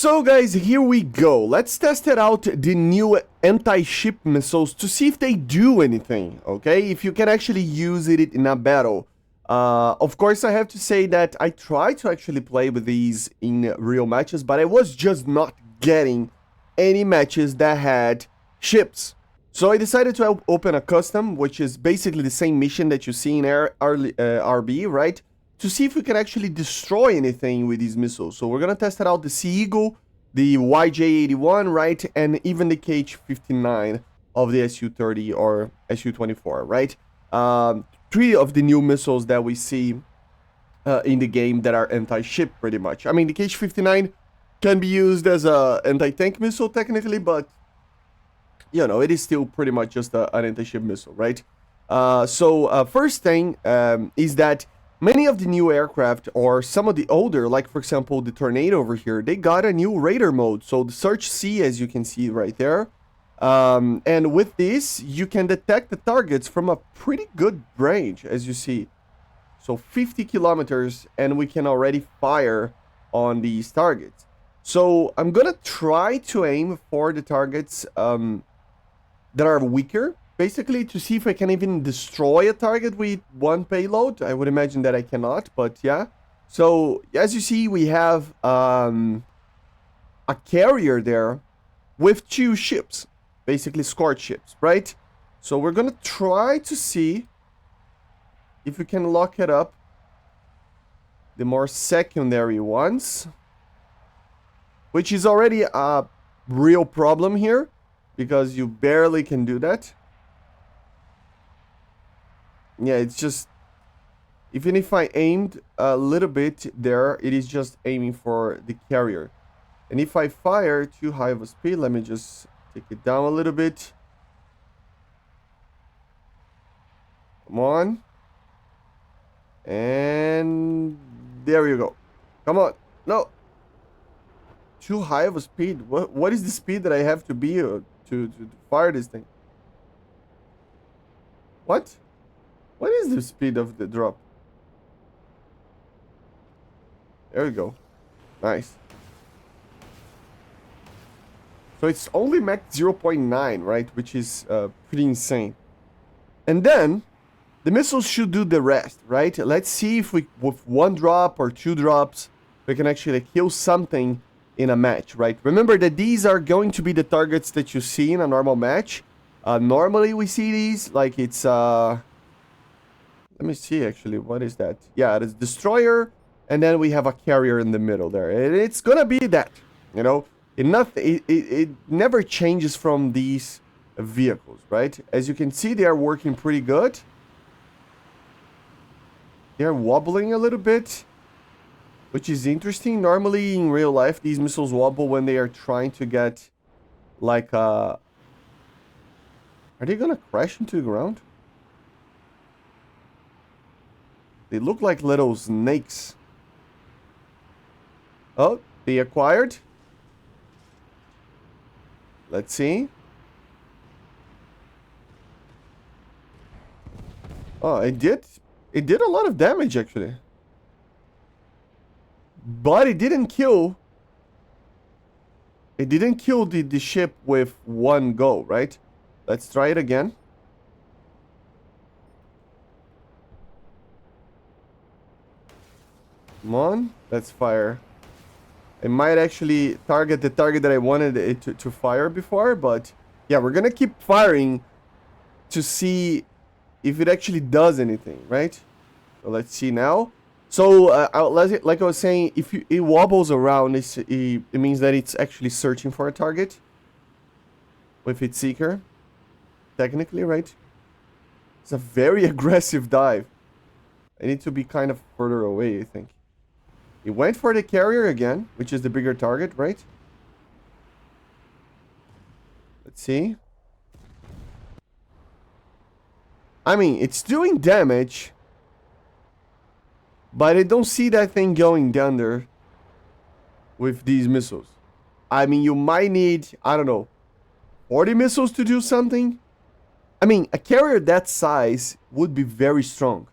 So guys, here we go. Let's test it out, the new anti-ship missiles, to see if they do anything, okay? If you can actually use it in a battle. Of course, I have to say that I tried to actually play with these in real matches, but I was just not getting any matches that had ships. So I decided to open a custom, which is basically the same mission that you see in RB, right? To see if we can actually destroy anything with these missiles. So we're gonna test it out, the Sea Eagle, the YJ-81, right? And even the KH-59 of the Su-30 or Su-24, right? Three of the new missiles that we see in the game that are anti-ship, pretty much. I mean, the KH-59 can be used as a anti-tank missile, technically, but, you know, it is still pretty much just an anti-ship missile, right? First thing is that many of the new aircraft, or some of the older, like for example the Tornado over here, they got a new radar mode. So the Search C, as you can see right there. And with this, you can detect the targets from a pretty good range, as you see. So 50 kilometers, and we can already fire on these targets. So I'm gonna try to aim for the targets that are weaker, basically, to see if I can even destroy a target with one payload. I would imagine that I cannot, but yeah. So as you see, we have a carrier there with two ships, basically escort ships, right? So we're gonna try to see if we can lock it up, the more secondary ones, which is already a real problem here, because you barely can do that. Yeah, it's just, even if I aimed a little bit there, it is just aiming for the carrier. And if I fire too high of a speed, let me just take it down a little bit. Come on. And there you go. Come on. No. Too high of a speed. What is the speed that I have to be to fire this thing? What? What is the speed of the drop? There we go. Nice. So it's only Mach 0.9, right? Which is pretty insane. And then, the missiles should do the rest, right? Let's see if we, with one drop or two drops, we can actually kill something in a match, right? Remember that these are going to be the targets that you see in a normal match. Normally we see these, like it's... Let me see, actually, what is that? Yeah, it is destroyer, and then we have a carrier in the middle there. And it's gonna be that, you know? It never changes from these vehicles, right? As you can see, they are working pretty good. They're wobbling a little bit, which is interesting. Normally, in real life, these missiles wobble when they are trying to get, like, Are they gonna crash into the ground? They look like little snakes. Oh, they acquired. Let's see. Oh, it did a lot of damage, actually. But it didn't kill... It didn't kill the ship with one go, right? Let's try it again. Come on, let's fire. It might actually target the target that I wanted it to fire before, but yeah, we're gonna keep firing to see if it actually does anything, right? So let's see now. So, like I was saying, if it wobbles around, it means that it's actually searching for a target with its seeker, technically, right? It's a very aggressive dive. I need to be kind of further away, I think. It went for the carrier again, which is the bigger target, right? Let's see. I mean, it's doing damage, but I don't see that thing going down there with these missiles. I mean, you might need, I don't know, 40 missiles to do something. I mean, a carrier that size would be very strong.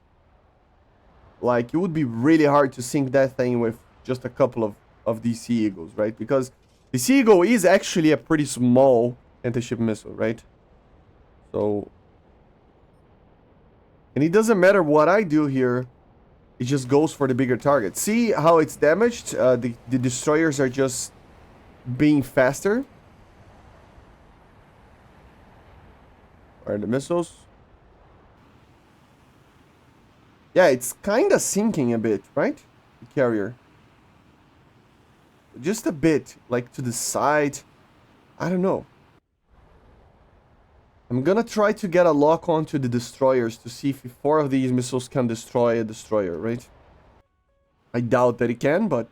Like, it would be really hard to sink that thing with just a couple of of the Sea Eagles, right? Because the Sea Eagle is actually a pretty small anti-ship missile, right? So, and it doesn't matter what I do here. It just goes for the bigger target. See how it's damaged? The destroyers are just being faster. Are the missiles? Yeah, it's kind of sinking a bit, right? The carrier. Just a bit, like to the side. I don't know. I'm gonna try to get a lock onto the destroyers to see if 4 of these missiles can destroy a destroyer, right? I doubt that it can, but...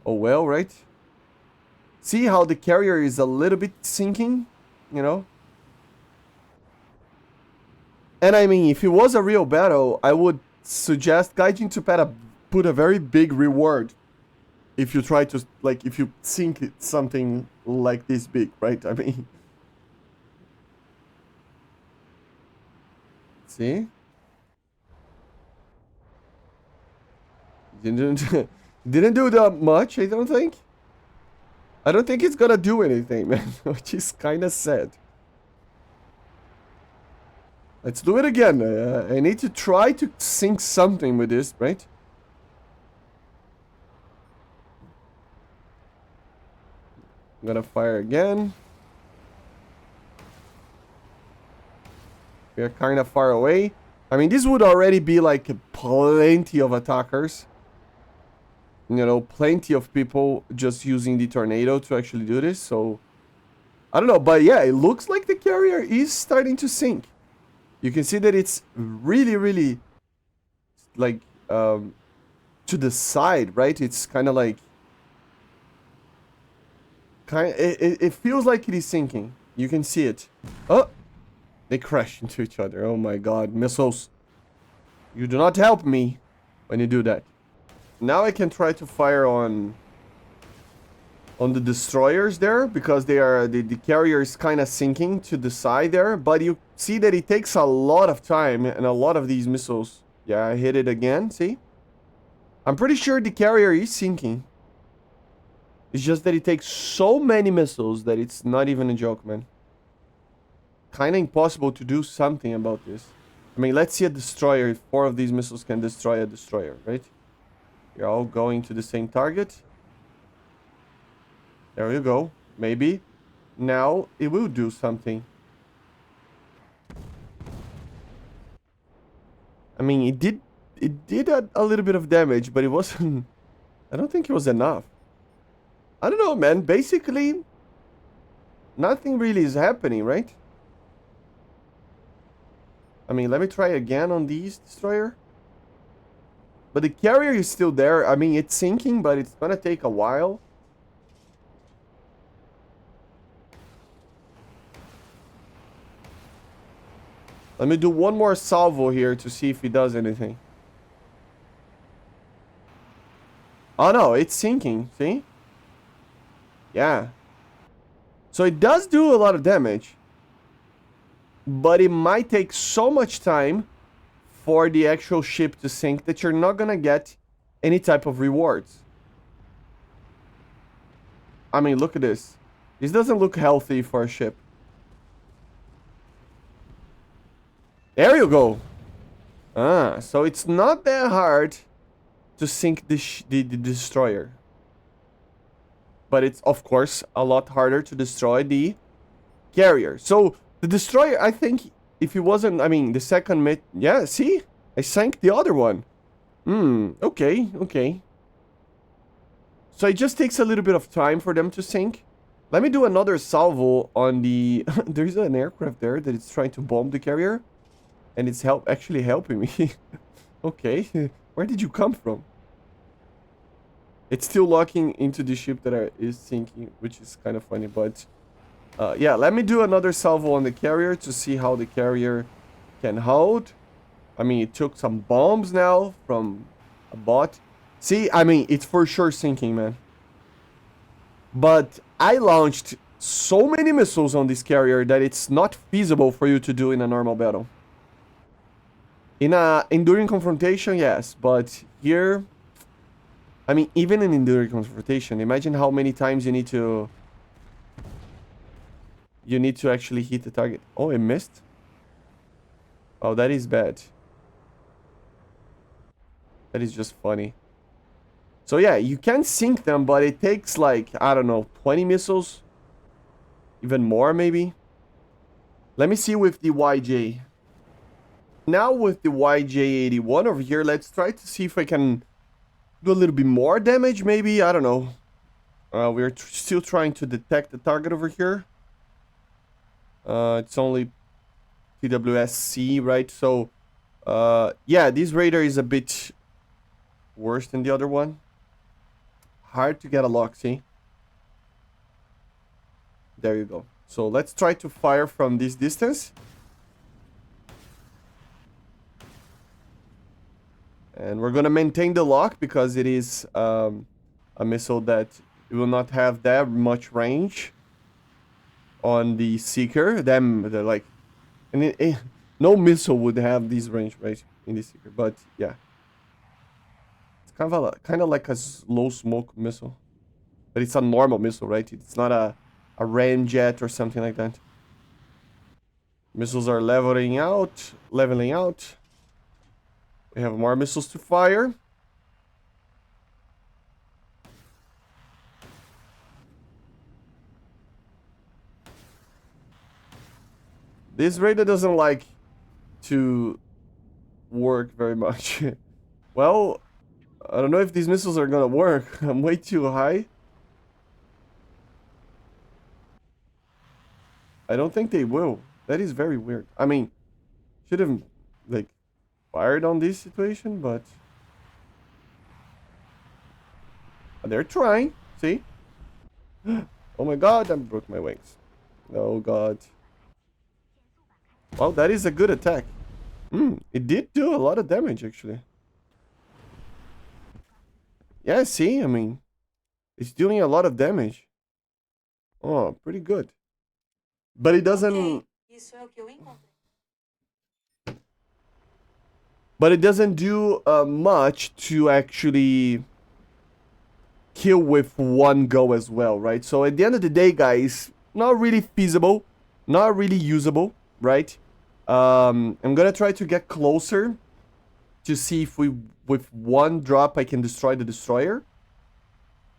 oh well, right? See how the carrier is a little bit sinking? You know? And I mean, if it was a real battle, I would suggest Gaijin to put a very big reward if you try to, like, if you sink it, something like this big, right? I mean... see? Didn't do that much, I don't think. I don't think it's gonna do anything, man. Which is kind of sad. Let's do it again. I need to try to sink something with this, right? I'm gonna fire again. We are kind of far away. I mean, this would already be like plenty of attackers. You know, plenty of people just using the tornado to actually do this. So, I don't know. But yeah, it looks like the carrier is starting to sink. You can see that it's really, really like to the side, right? It's kind of like it feels like it is sinking. You can see it. Oh, they crash into each other. Oh my god, missiles. You do not help me when you do that. Now I can try to fire on the destroyers there, because they are the carrier is kind of sinking to the side there, but you see that it takes a lot of time and a lot of these missiles. Yeah, I hit it again, see? I'm pretty sure the carrier is sinking. It's just that it takes so many missiles that it's not even a joke, man. Kind of impossible to do something about this. I mean, let's see a destroyer. If 4 of these missiles can destroy a destroyer, right? You're all going to the same target. There you go. Maybe. Now it will do something. I mean, it did a little bit of damage, but it wasn't... I don't think it was enough. I don't know, man. Basically, nothing really is happening, right? I mean, let me try again on these destroyer. But the carrier is still there. I mean, it's sinking, but it's gonna take a while. Let me do one more salvo here to see if it does anything. Oh no, it's sinking, see? Yeah. So it does do a lot of damage. But it might take so much time for the actual ship to sink that you're not gonna get any type of rewards. I mean, look at this. This doesn't look healthy for a ship. There you go. Ah, so it's not that hard to sink the destroyer. But it's, of course, a lot harder to destroy the carrier. So, the destroyer, I think, if it wasn't, I mean, the second mid... yeah, see? I sank the other one. Okay, okay. So it just takes a little bit of time for them to sink. Let me do another salvo on the... there's an aircraft there that is trying to bomb the carrier. And it's actually helping me. Okay, where did you come from? It's still locking into the ship that is sinking, which is kind of funny, but... yeah, let me do another salvo on the carrier to see how the carrier can hold. I mean, it took some bombs now from a bot. See, I mean, it's for sure sinking, man. But I launched so many missiles on this carrier that it's not feasible for you to do in a normal battle. In a enduring confrontation, yes, but here... I mean, even in enduring confrontation, imagine how many times you need to actually hit the target. Oh, it missed. Oh, that is bad. That is just funny. So yeah, you can sink them, but it takes like, I don't know, 20 missiles? Even more, maybe? Let me see with the YJ. Now with the YJ81 over here, let's try to see if I can do a little bit more damage, maybe? I don't know. We're still trying to detect the target over here. It's only TWSC, right? So, yeah, this radar is a bit worse than the other one. Hard to get a lock, see? There you go. So let's try to fire from this distance. And we're gonna maintain the lock because it is a missile that will not have that much range on the Seeker. They're like, and no missile would have this range, right, in the Seeker. But yeah, it's kind of like a low smoke missile, but it's a normal missile, right? It's not a ramjet or something like that. Missiles are leveling out. We have more missiles to fire. This radar doesn't like to work very much. Well, I don't know if these missiles are gonna work. I'm way too high. I don't think they will. That is very weird. I mean, should have, like, fired on this situation, but they're trying. See? Oh my god, I broke my wings. Oh god. Well, that is a good attack. It did do a lot of damage, actually. Yeah, see? I mean, it's doing a lot of damage. Oh, pretty good. But it doesn't... But it doesn't do much to actually kill with one go as well, right? So at the end of the day, guys, not really feasible, not really usable, right? I'm gonna try to get closer to see if with one drop I can destroy the destroyer.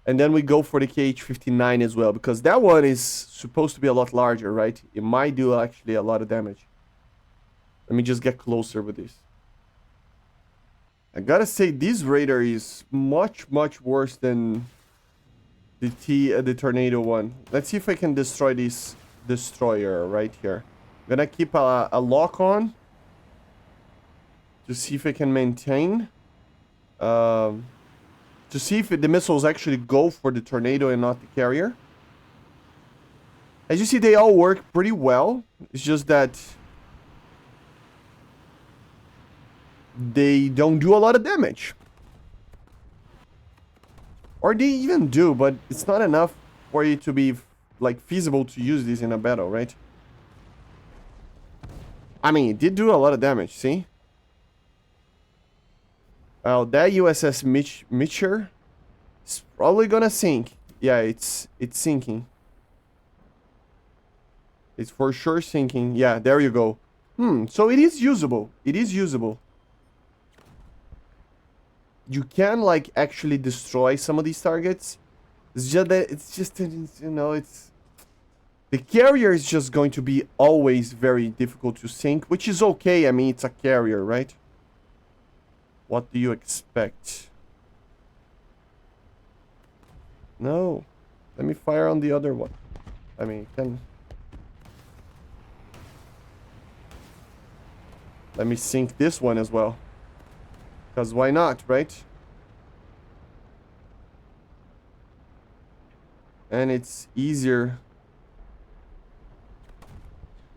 And then we go for the KH-59 as well, because that one is supposed to be a lot larger, right? It might do actually a lot of damage. Let me just get closer with this. I gotta say, this radar is much, much worse than the Tornado one. Let's see if I can destroy this destroyer right here. I'm gonna keep a lock on to see if I can maintain. To see if the missiles actually go for the Tornado and not the carrier. As you see, they all work pretty well. It's just that they don't do a lot of damage. Or they even do, but it's not enough for it to be, like, feasible to use this in a battle, right? I mean, it did do a lot of damage, see? Well, that USS Mitcher is probably gonna sink. Yeah, it's sinking. It's for sure sinking. Yeah, there you go. So it is usable. It is usable. You can, like, actually destroy some of these targets. It's just that you know, it's... The carrier is just going to be always very difficult to sink, which is okay. I mean, it's a carrier, right? What do you expect? No. Let me fire on the other one. I mean, can... Let me sink this one as well. Because why not, right? And it's easier.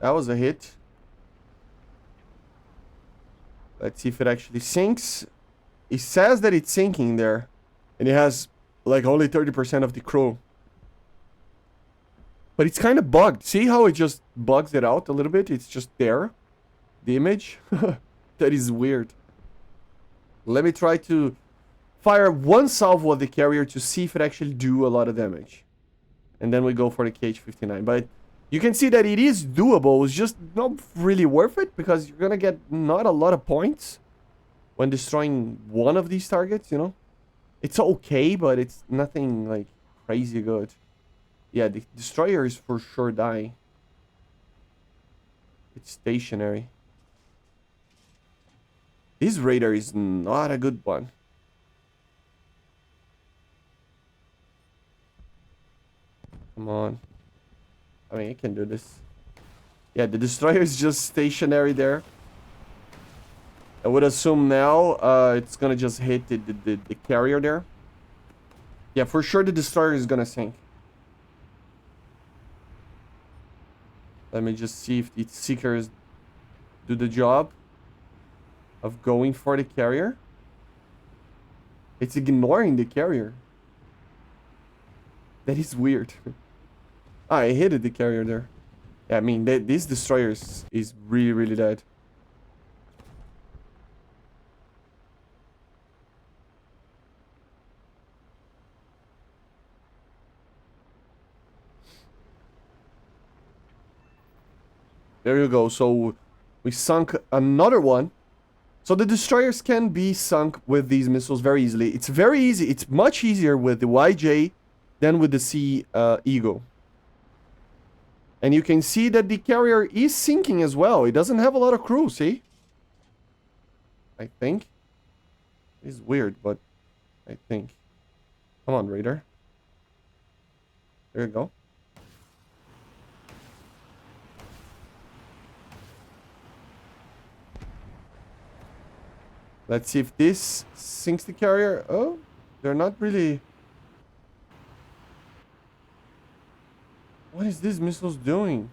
That was a hit. Let's see if it actually sinks. It says that it's sinking there. And it has, like, only 30% of the crew. But it's kind of bugged. See how it just bugs it out a little bit? It's just there. The image. That is weird. Let me try to fire one salvo at the carrier to see if it actually do a lot of damage. And then we go for the KH-59. But you can see that it is doable. It's just not really worth it because you're gonna get not a lot of points when destroying one of these targets, you know? It's okay, but it's nothing like crazy good. Yeah, the destroyers for sure die. It's stationary. This radar is not a good one. Come on. I mean, I can do this. Yeah, the destroyer is just stationary there. I would assume now it's gonna just hit the carrier there. Yeah, for sure the destroyer is gonna sink. Let me just see if the seekers do the job of going for the carrier. It's ignoring the carrier. That is weird. Ah, I hit the carrier there. Yeah, I mean, this destroyer is really, really dead. There you go. So we sunk another one. So the destroyers can be sunk with these missiles very easily. It's very easy. It's much easier with the YJ than with the Sea Eagle. And you can see that the carrier is sinking as well. It doesn't have a lot of crew, see? I think. It's weird, but I think. Come on, Raider. There you go. Let's see if this sinks the carrier. Oh, they're not really... What is this missiles doing?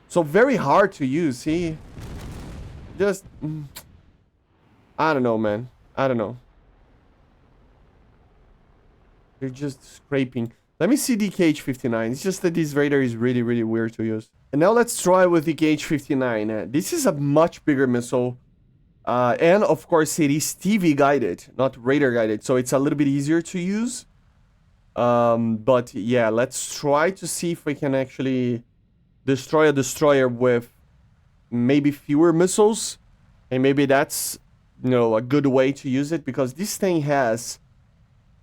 So very hard to use, see? Just... I don't know, man. I don't know. They're just scraping. Let me see the KH-59. It's just that this radar is really, really weird to use. And now let's try with the KH-59. This is a much bigger missile. And of course it is TV guided, not radar guided. So it's a little bit easier to use. But yeah, let's try to see if we can actually destroy a destroyer with maybe fewer missiles. And maybe that's, you know, a good way to use it. Because this thing has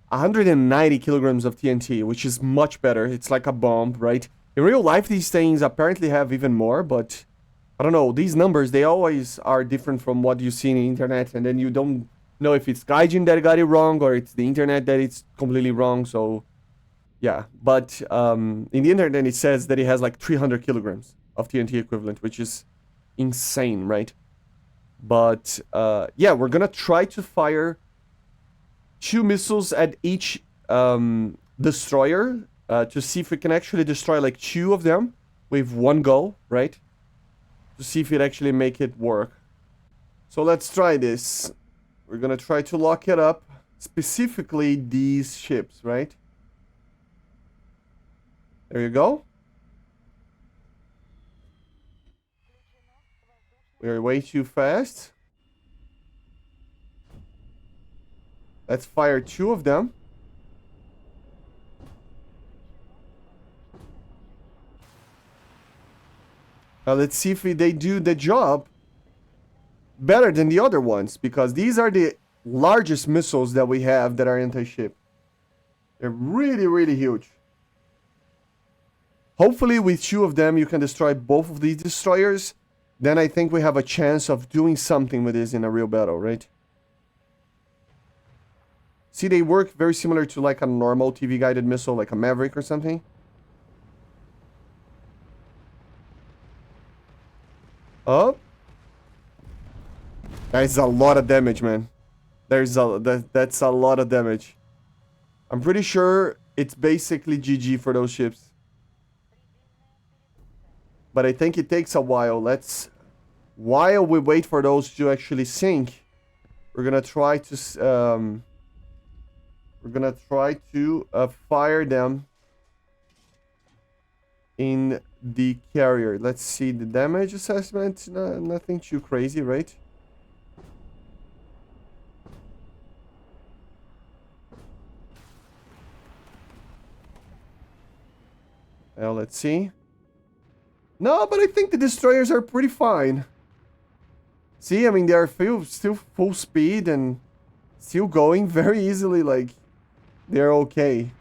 190 kilograms of TNT, which is much better. It's like a bomb, right? In real life, these things apparently have even more, but I don't know. These numbers, they always are different from what you see in the internet, and then you don't know if it's Gaijin that got it wrong or it's the internet that it's completely wrong. So, yeah. But in the internet, it says that it has like 300 kilograms of TNT equivalent, which is insane, right? But yeah, we're gonna try to fire 2 missiles at each destroyer to see if we can actually destroy like 2 of them with one go, right? To see if it actually make it work. So let's try this. We're gonna try to lock it up, specifically these ships, right? There you go. We're way too fast. Let's fire 2 of them. Now let's see if they do the job better than the other ones, because these are the largest missiles that we have that are anti-ship. They're really, really huge. Hopefully with 2 of them you can destroy both of these destroyers. Then I think we have a chance of doing something with this in a real battle, right? See, they work very similar to like a normal TV-guided missile, like a Maverick or something. Oh. That's a lot of damage, man. That's a lot of damage. I'm pretty sure it's basically GG for those ships. But I think it takes a while. While we wait for those to actually sink, we're gonna try to fire them in the carrier. Let's see the damage assessment. No, nothing too crazy, right? Well, let's see. No, but I think the destroyers are pretty fine. See, I mean, they are still full speed and still going very easily, like, they're okay.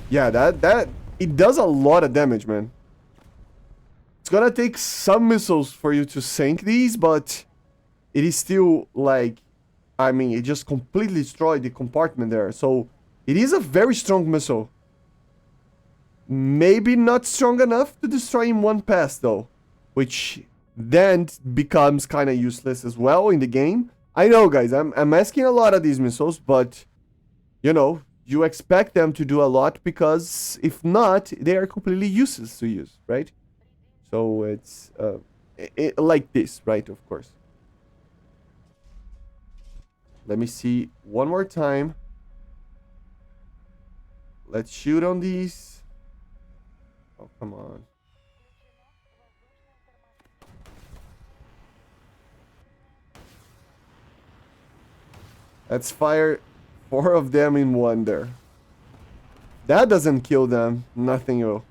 Yeah, it does a lot of damage, man. It's gonna take some missiles for you to sink these, but it is still, like, I mean, it just completely destroyed the compartment there. So, it is a very strong missile. Maybe not strong enough to destroy in one pass, though. Which then becomes kind of useless as well in the game. I know, guys, I'm asking a lot of these missiles, but, you know, you expect them to do a lot because if not, they are completely useless to use, right? So it's like this, right? Of course. Let me see one more time. Let's shoot on these. Oh, come on. Let's fire 4 of them in one there. That doesn't kill them. Nothing will.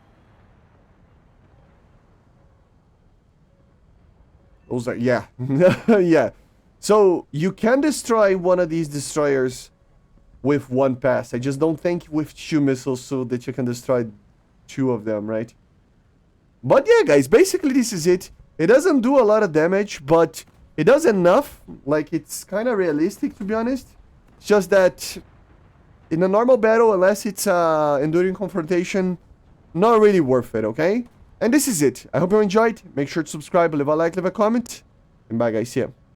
Those are, yeah. Yeah. So, you can destroy one of these destroyers with one pass. I just don't think with 2 missiles so that you can destroy 2 of them, right? But yeah, guys, basically this is it. It doesn't do a lot of damage, but it does enough. Like, it's kind of realistic, to be honest. It's just that in a normal battle, unless it's enduring confrontation, not really worth it, okay? And this is it. I hope you enjoyed. Make sure to subscribe, leave a like, leave a comment. And bye, guys. See ya.